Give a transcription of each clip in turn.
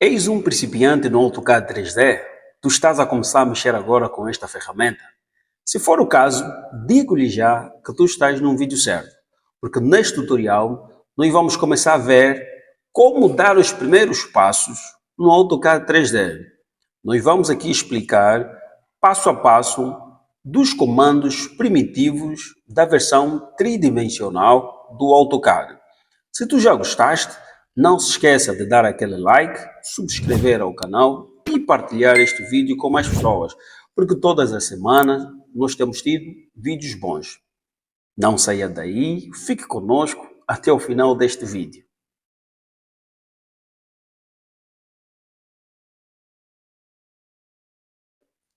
Eis um principiante no AutoCAD 3D? Tu estás a começar a mexer agora com esta ferramenta? Se for o caso, digo-lhe já que tu estás num vídeo certo, porque neste tutorial nós vamos começar a ver como dar os primeiros passos no AutoCAD 3D. Nós vamos aqui explicar passo a passo dos comandos primitivos da versão tridimensional do AutoCAD. Se tu já gostaste, não se esqueça de dar aquele like, subscrever ao canal e partilhar este vídeo com mais pessoas, porque todas as semanas nós temos tido vídeos bons. Não saia daí, fique conosco até o final deste vídeo.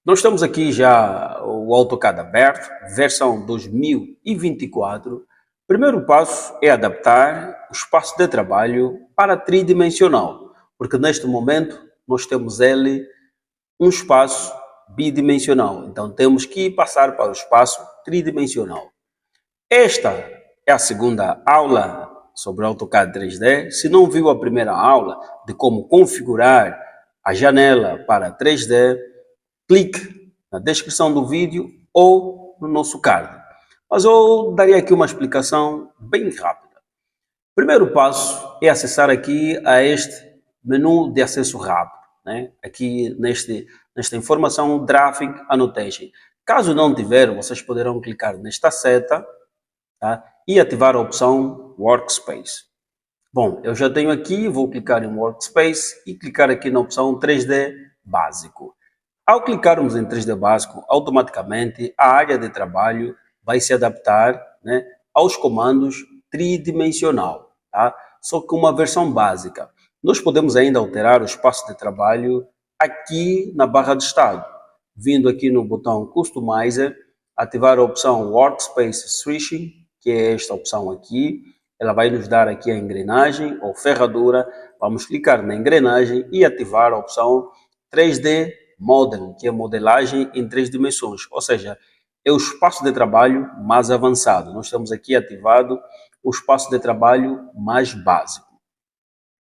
Nós temos aqui já o AutoCAD aberto, versão 2024. Primeiro passo é adaptar o espaço de trabalho para tridimensional, porque neste momento nós temos ele um espaço bidimensional, então temos que passar para o espaço tridimensional. Esta é a segunda aula sobre AutoCAD 3D. Se não viu a primeira aula de como configurar a janela para 3D, clique na descrição do vídeo ou no nosso card. Mas eu daria aqui uma explicação bem rápida. Primeiro passo é acessar aqui a este menu de acesso rápido, né? Aqui nesta informação Drafting Annotation. Caso não tiver, vocês poderão clicar nesta seta, tá? E ativar a opção Workspace. Bom, eu já tenho aqui, vou clicar em Workspace e clicar aqui na opção 3D Básico. Ao clicarmos em 3D Básico, automaticamente a área de trabalho vai se adaptar, né, aos comandos tridimensional, tá? Só que uma versão básica. Nós podemos ainda alterar o espaço de trabalho aqui na barra de estado. Vindo aqui no botão Customizer, ativar a opção Workspace Switching, que é esta opção aqui. Ela vai nos dar aqui a engrenagem ou ferradura. Vamos clicar na engrenagem e ativar a opção 3D Modeling, que é modelagem em 3 dimensões, ou seja, é o espaço de trabalho mais avançado. Nós temos aqui ativado o espaço de trabalho mais básico.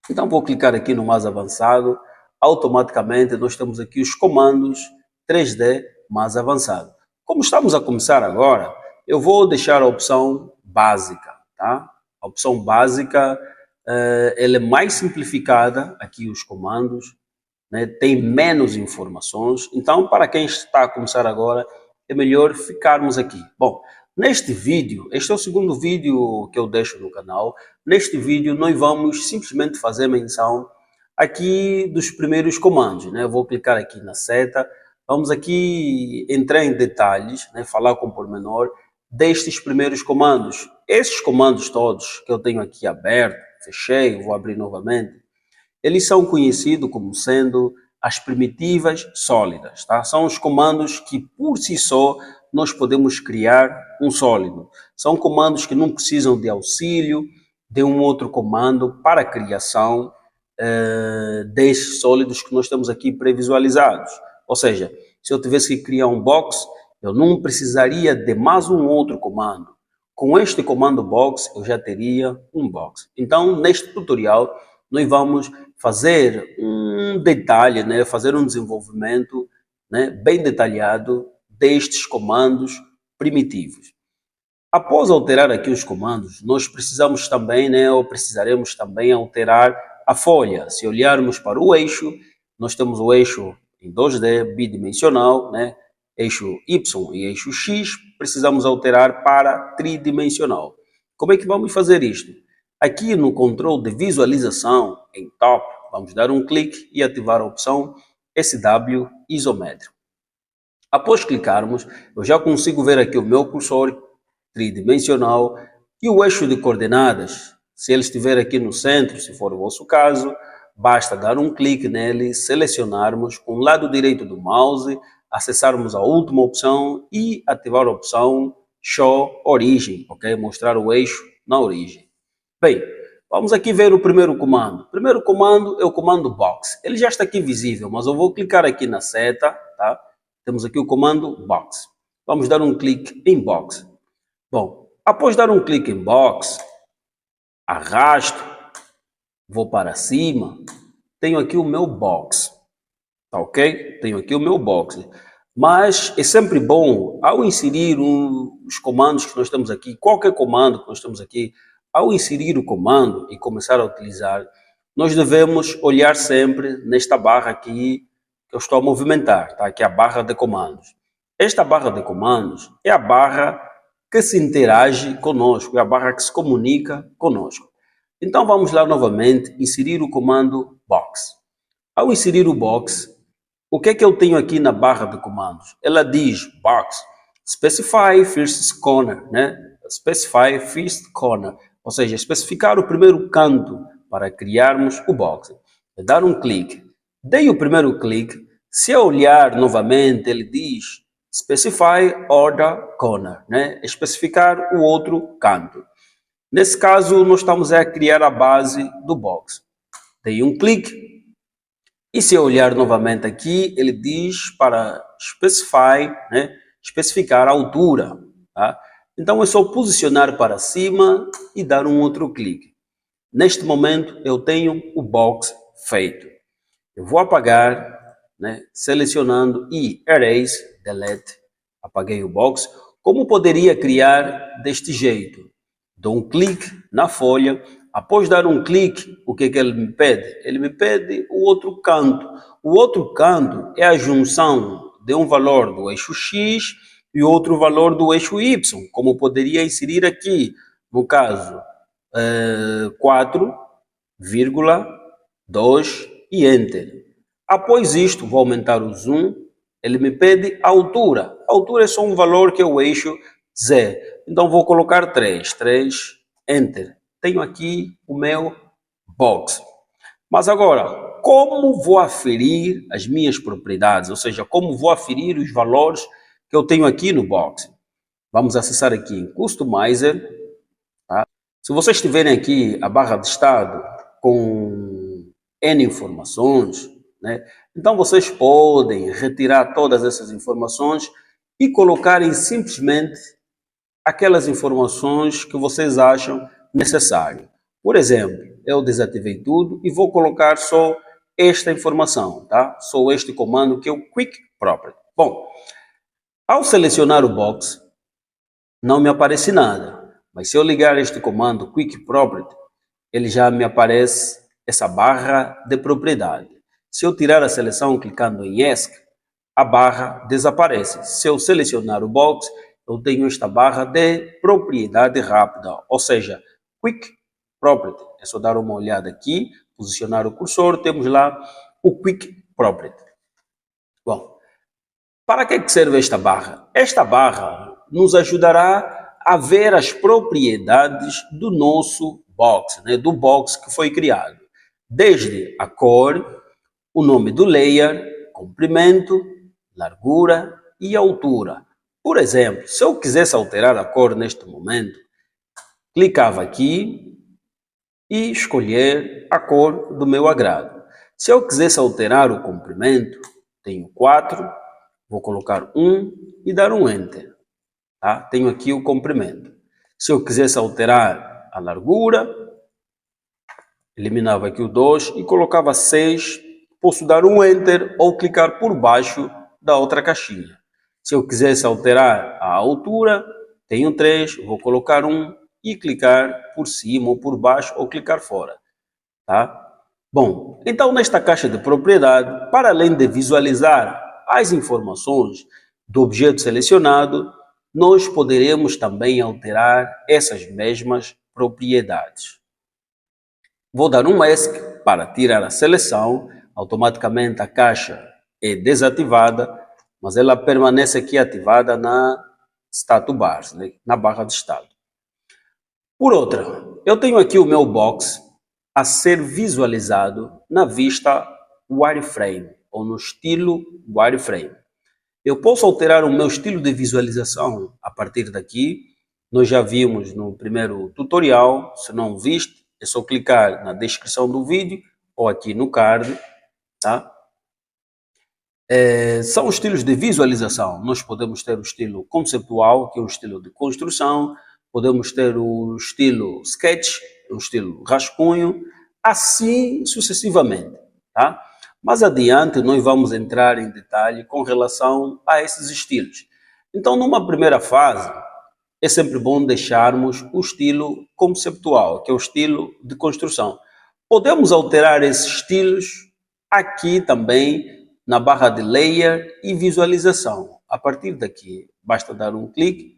Então vou clicar aqui no mais avançado, automaticamente nós temos aqui os comandos 3D mais avançado. Como estamos a começar agora, eu vou deixar a opção básica, tá? A opção básica, ela é mais simplificada, aqui os comandos, né, tem menos informações, então para quem está a começar agora, é melhor ficarmos aqui. Bom, neste vídeo, este é o segundo vídeo que eu deixo no canal. Neste vídeo nós vamos simplesmente fazer menção aqui dos primeiros comandos, né? Eu vou clicar aqui na seta, vamos aqui entrar em detalhes, né, falar com pormenor destes primeiros comandos. Esses comandos todos que eu tenho aqui aberto, fechei, vou abrir novamente, eles são conhecidos como sendo as primitivas sólidas, tá? São os comandos que por si só nós podemos criar um sólido. São comandos que não precisam de auxílio de um outro comando para a criação destes sólidos que nós temos aqui previsualizados. Ou seja, se eu tivesse que criar um box, eu não precisaria de mais um outro comando. Com este comando box, eu já teria um box. Então, neste tutorial, nós vamos fazer um detalhe, né, fazer um desenvolvimento, né, bem detalhado destes comandos primitivos. Após alterar aqui os comandos, nós precisamos também, né, ou precisaremos também alterar a folha. Se olharmos para o eixo, nós temos o eixo em 2D bidimensional, né, eixo Y e eixo X, precisamos alterar para tridimensional. Como é que vamos fazer isto? Aqui no controle de visualização, em top, vamos dar um clique e ativar a opção SW isométrico. Após clicarmos, eu já consigo ver aqui o meu cursor tridimensional e o eixo de coordenadas. Se ele estiver aqui no centro, se for o vosso caso, basta dar um clique nele, selecionarmos com o lado direito do mouse, acessarmos a última opção e ativar a opção Show Origem, ok? Mostrar o eixo na origem. Bem, vamos aqui ver o primeiro comando. O primeiro comando é o comando Box. Ele já está aqui visível, mas eu vou clicar aqui na seta, tá? Temos aqui o comando Box. Vamos dar um clique em Box. Bom, após dar um clique em Box, arrasto, vou para cima, tenho aqui o meu box, tá ok? Tenho aqui o meu box. Mas é sempre bom, ao inserir os comandos que nós temos aqui, qualquer comando que nós temos aqui, ao inserir o comando e começar a utilizar, nós devemos olhar sempre nesta barra aqui que eu estou a movimentar, tá? Que é a barra de comandos. Esta barra de comandos é a barra que se interage conosco, é a barra que se comunica conosco. Então vamos lá novamente inserir o comando box. Ao inserir o box, o que é que eu tenho aqui na barra de comandos? Ela diz box, specify first corner, né? Specify first corner, ou seja, especificar o primeiro canto para criarmos o box. É dar um clique. Dei o primeiro clique. Se eu olhar novamente, ele diz specify other corner, né? Especificar o outro canto. Nesse caso, nós estamos a criar a base do box. Dei um clique. E se eu olhar novamente aqui, ele diz para specify, né? Especificar a altura. Tá? Então é só posicionar para cima e dar um outro clique. Neste momento eu tenho o box feito. Eu vou apagar, né? Selecionando e erase, delete, apaguei o box. Como poderia criar deste jeito? Dou um clique na folha. Após dar um clique, o que ele me pede? Ele me pede o outro canto. O outro canto é a junção de um valor do eixo X e outro valor do eixo Y, como poderia inserir aqui, no caso, 4,2 e Enter. Após isto, vou aumentar o zoom, ele me pede a altura. A altura é só um valor que é o eixo Z. Então vou colocar 3, Enter. Tenho aqui o meu box. Mas agora, como vou aferir as minhas propriedades? Ou seja, como vou aferir os valores que eu tenho aqui no box? Vamos acessar aqui em Customizer. Tá? Se vocês tiverem aqui a barra de estado com N informações, né? Então vocês podem retirar todas essas informações e colocarem simplesmente aquelas informações que vocês acham necessário. Por exemplo, eu desativei tudo e vou colocar só esta informação, tá? Só este comando que é o Quick Property. Bom, ao selecionar o box, não me aparece nada. Mas se eu ligar este comando Quick Property, ele já me aparece essa barra de propriedade. Se eu tirar a seleção clicando em ESC, a barra desaparece. Se eu selecionar o box, eu tenho esta barra de propriedade rápida, ou seja, Quick Property. É só dar uma olhada aqui, posicionar o cursor, temos lá o Quick Property. Bom, para que serve esta barra? Esta barra nos ajudará a ver as propriedades do nosso box, né? Do box que foi criado. Desde a cor, o nome do layer, comprimento, largura e altura. Por exemplo, se eu quisesse alterar a cor neste momento, clicava aqui e escolher a cor do meu agrado. Se eu quisesse alterar o comprimento, tenho 4, vou colocar 1 e dar um Enter. Tá? Tenho aqui o comprimento. Se eu quisesse alterar a largura, eliminava aqui o 2 e colocava 6. Posso dar um Enter ou clicar por baixo da outra caixinha. Se eu quisesse alterar a altura, tenho 3, vou colocar 1 e clicar por cima ou por baixo ou clicar fora. Tá? Bom, então nesta caixa de propriedade, para além de visualizar as informações do objeto selecionado, nós poderemos também alterar essas mesmas propriedades. Vou dar um ESC para tirar a seleção, automaticamente a caixa é desativada, mas ela permanece aqui ativada na status bar, né? Na barra de estado. Por outra, eu tenho aqui o meu box a ser visualizado na vista wireframe ou no estilo wireframe. Eu posso alterar o meu estilo de visualização a partir daqui. Nós já vimos no primeiro tutorial. Se não viste, é só clicar na descrição do vídeo ou aqui no card. Tá? São os estilos de visualização. Nós podemos ter o estilo conceptual, que é um estilo de construção. Podemos ter o estilo sketch, um estilo rascunho, assim sucessivamente. tá? Mais adiante, nós vamos entrar em detalhe com relação a esses estilos. Então, numa primeira fase, é sempre bom deixarmos o estilo conceptual, que é o estilo de construção. Podemos alterar esses estilos aqui também na barra de Layer e Visualização. A partir daqui, basta dar um clique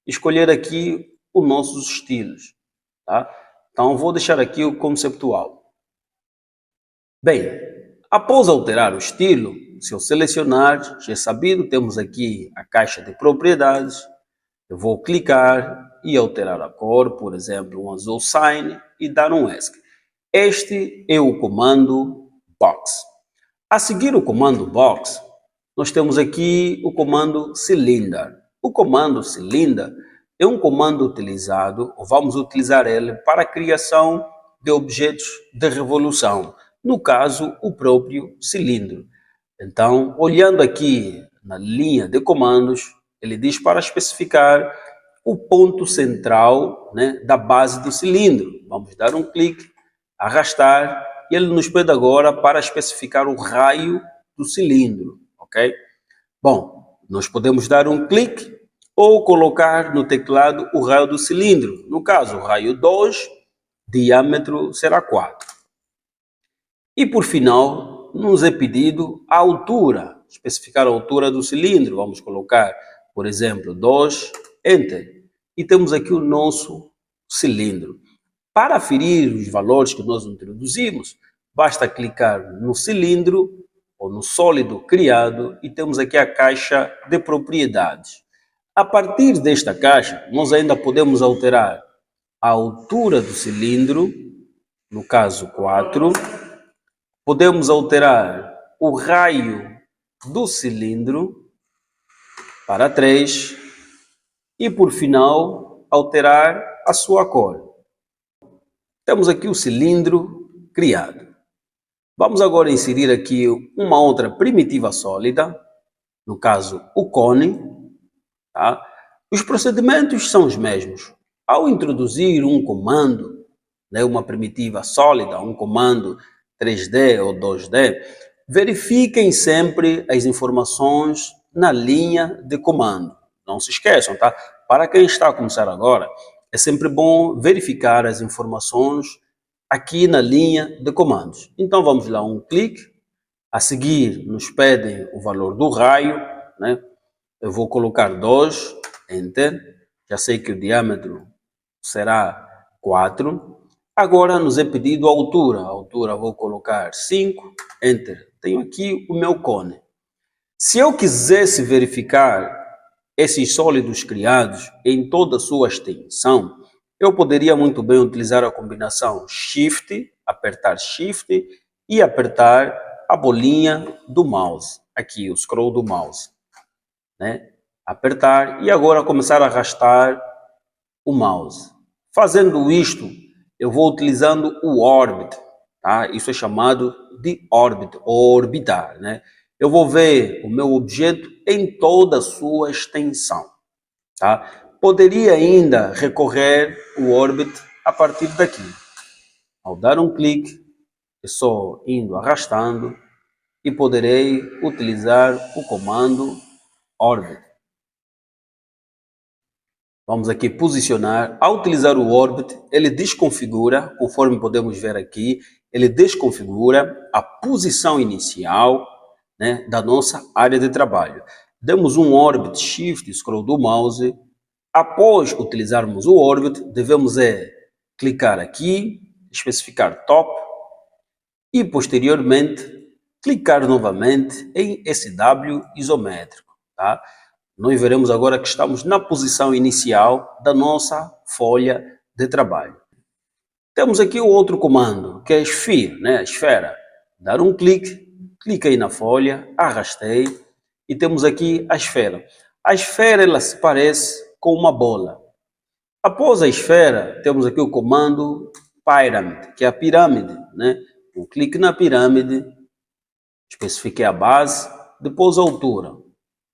e escolher aqui os nossos estilos, tá? Então, vou deixar aqui o conceptual. Bem, após alterar o estilo, se eu selecionar, já é sabido, temos aqui a caixa de propriedades. Eu vou clicar e alterar a cor, por exemplo, um azul Sign e dar um ESC. Este é o comando Box. A seguir o comando Box, nós temos aqui o comando Cylinder. O comando Cylinder é um comando utilizado, ou vamos utilizar ele, para a criação de objetos de revolução. No caso, o próprio cilindro. Então, olhando aqui na linha de comandos, ele diz para especificar o ponto central, né, da base do cilindro. Vamos dar um clique, arrastar, e ele nos pede agora para especificar o raio do cilindro, ok? Bom, nós podemos dar um clique ou colocar no teclado o raio do cilindro. No caso, raio 2, diâmetro será 4. E por final, nos é pedido a altura, especificar a altura do cilindro. Vamos colocar, por exemplo, 2, Enter. E temos aqui o nosso cilindro. Para aferir os valores que nós introduzimos, basta clicar no cilindro ou no sólido criado e temos aqui a caixa de propriedades. A partir desta caixa, nós ainda podemos alterar a altura do cilindro, no caso 4. Podemos alterar o raio do cilindro para 3 e, por final, alterar a sua cor. Temos aqui o cilindro criado. Vamos agora inserir aqui uma outra primitiva sólida, no caso o cone. Tá? Os procedimentos são os mesmos. Ao introduzir um comando, né, uma primitiva sólida, um comando 3D ou 2D, verifiquem sempre as informações na linha de comando. Não se esqueçam, tá? Para quem está a começar agora, é sempre bom verificar as informações aqui na linha de comandos. Então vamos lá, um clique. A seguir nos pedem o valor do raio, né? Eu vou colocar 2, Enter. Já sei que o diâmetro será 4. Agora nos é pedido a altura. A altura vou colocar 5, Enter. Tenho aqui o meu cone. Se eu quisesse verificar esses sólidos criados em toda a sua extensão, eu poderia muito bem utilizar a combinação Shift, apertar Shift e apertar a bolinha do mouse. Aqui, o scroll do mouse. Né? Apertar e agora começar a arrastar o mouse. Fazendo isto, eu vou utilizando o Orbit, tá? Isso é chamado de Orbit, ou orbitar, né? Eu vou ver o meu objeto em toda a sua extensão, tá? Poderia ainda recorrer o Orbit a partir daqui. Ao dar um clique, é só indo arrastando e poderei utilizar o comando Orbit. Vamos aqui posicionar. Ao utilizar o Orbit, ele desconfigura, conforme podemos ver aqui, ele desconfigura a posição inicial, né, da nossa área de trabalho. Demos um Orbit Shift, scroll do mouse. Após utilizarmos o Orbit, devemos clicar aqui, especificar Top e posteriormente clicar novamente em SW isométrico, tá? Nós veremos agora que estamos na posição inicial da nossa folha de trabalho. Temos aqui o outro comando, que é a Sphere, né? A esfera. Dar um clique, cliquei na folha, arrastei e temos aqui a esfera. A esfera ela se parece com uma bola. Após a esfera, temos aqui o comando Pyramid, que é a pirâmide, né? Um clique na pirâmide, especifiquei a base, depois a altura.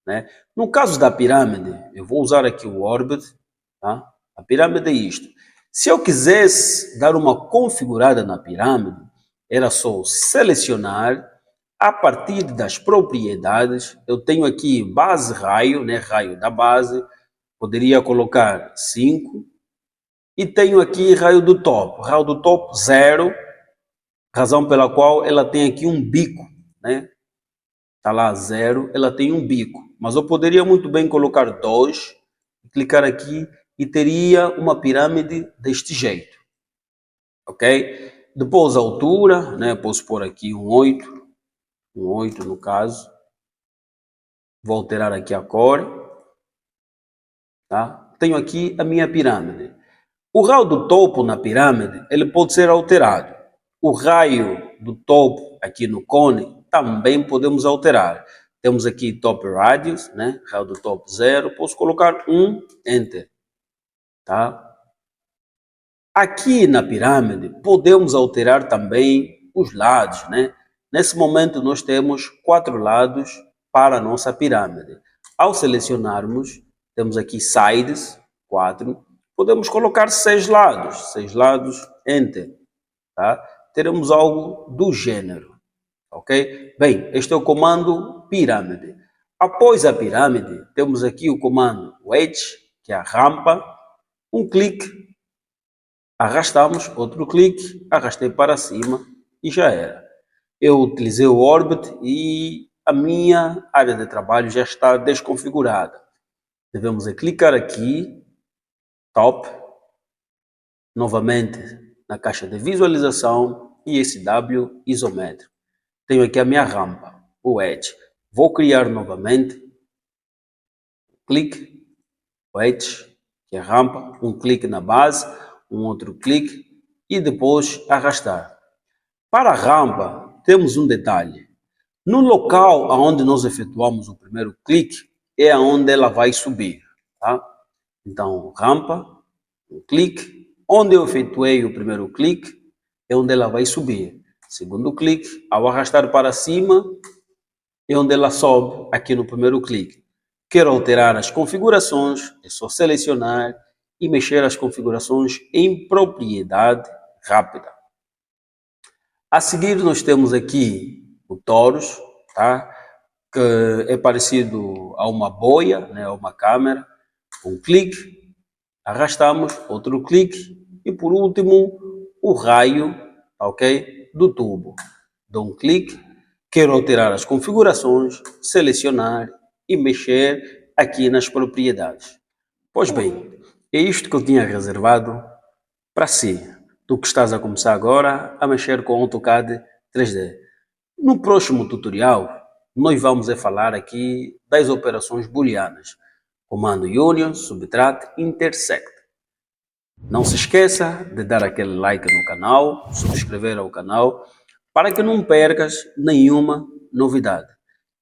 Né? No caso da pirâmide, eu vou usar aqui o Orbit, tá? A pirâmide é isto. Se eu quisesse dar uma configurada na pirâmide, Era só selecionar. A partir das propriedades, eu tenho aqui base raio, né? Raio da base. Poderia colocar 5. E tenho aqui raio do topo. Raio do topo 0. Razão pela qual ela tem aqui um bico, né? Está lá 0, ela tem um bico. Mas eu poderia muito bem colocar 2, clicar aqui e teria uma pirâmide deste jeito. Ok? Depois a altura, né? Posso pôr aqui um 8 no caso. Vou alterar aqui a cor. Tá? Tenho aqui a minha pirâmide. O raio do topo na pirâmide, ele pode ser alterado. O raio do topo aqui no cone também podemos alterar. Temos aqui top radius, né? Raio do topo 0. Posso colocar 1, enter. Tá? Aqui na pirâmide podemos alterar também os lados, né? Nesse momento nós temos 4 lados para a nossa pirâmide. Ao selecionarmos, temos aqui sides, 4. Podemos colocar 6 lados. 6 lados, enter. Tá? Teremos algo do gênero. Ok? Bem, este é o comando pirâmide. Após a pirâmide, temos aqui o comando wedge, que é a rampa. Um clique, arrastamos, outro clique, arrastei para cima e já era. Eu utilizei o Orbit e a minha área de trabalho já está desconfigurada. Devemos clicar aqui, top, novamente na caixa de visualização e SW isométrico. Tenho aqui a minha rampa, o Edge. Vou criar novamente, clique, o Edge, que é a rampa, um clique na base, um outro clique e depois arrastar. Para a rampa, temos um detalhe. No local onde nós efetuamos o primeiro clique, é onde ela vai subir. Tá? Então, rampa, um clique. Onde eu efetuei o primeiro clique, é onde ela vai subir. Segundo clique, ao arrastar para cima, é onde ela sobe aqui no primeiro clique. Quero alterar as configurações, é só selecionar e mexer as configurações em propriedade rápida. A seguir nós temos aqui o torus, tá? Que é parecido a uma boia, né? A uma câmera. Um clique, arrastamos, outro clique e por último o raio, ok? Do tubo. Dou um clique, quero alterar as configurações, selecionar e mexer aqui nas propriedades. Pois bem, é isto que eu tinha reservado para si, tu que estás a começar agora a mexer com AutoCAD 3D. No próximo tutorial, nós vamos falar aqui das operações booleanas. Comando union, subtract, intersect. Não se esqueça de dar aquele like no canal, subscrever ao canal, para que não percas nenhuma novidade.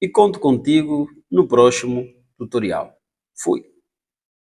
E conto contigo no próximo tutorial. Fui!